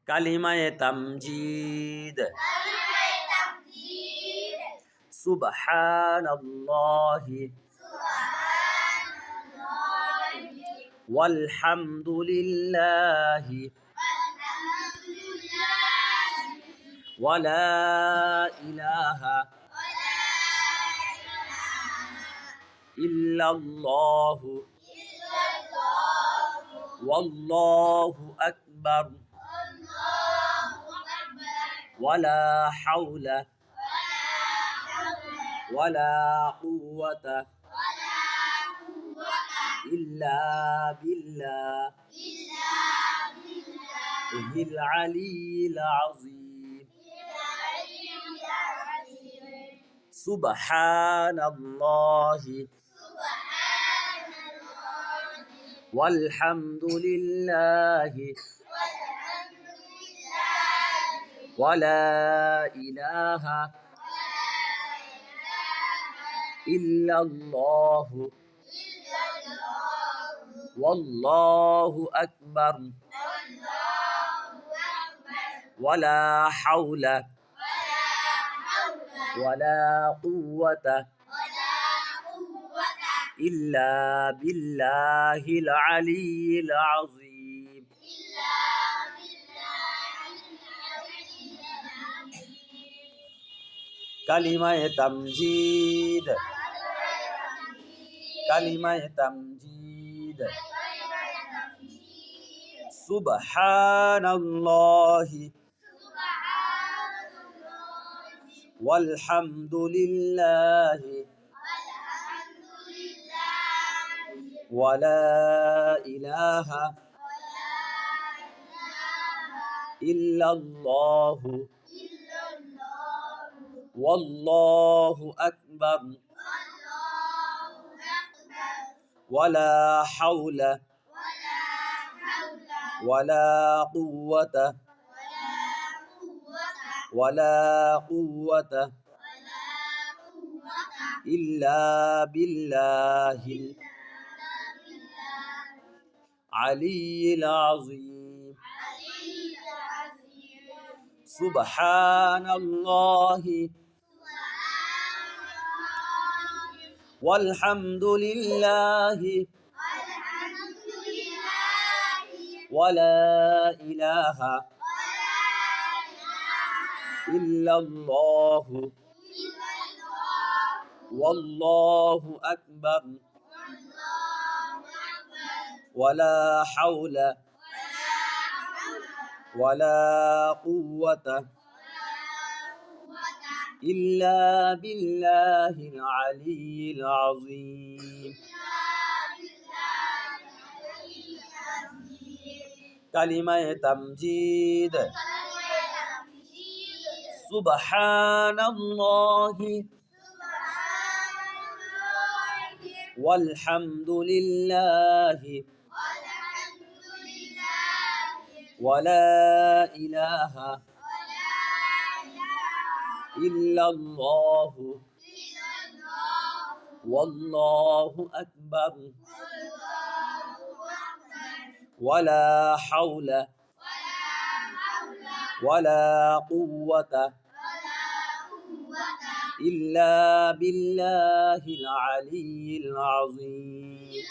কালিমায়ে তামজিদ সুবহানাল্লাহি ওয়ালহামদুলিল্লাহি ওয়ালা ইলাহা ইল্লাল্লাহু ওয়াল্লাহু আকবার ওয়ালা হাওলা ওয়ালা কুওয়াতা ইল্লা বিল্লাহিল আলিয়্যিল আযীম সুবহানাল্লাহি walhamdulillahi wala ilaha illallah wallahu akbar wala hawla wala quwwata إلا بالله العلي العظيم كلمة تمجيد كلمة تمجيد سبحان الله والحمد لله ولا إله إلا الله والله أكبر ولا حول ولا قوة إلا بالله العلي العظيم سبحان الله والحمد لله ولا إله إلا الله والله أكبر ولا حول ولا قوة إلا بالله العلي العظيم كلمة تمجيد سبحان الله والحمد لله ولا إله إلا الله والله أكبر ولا حول ولا قوة إلا بالله العلي العظيم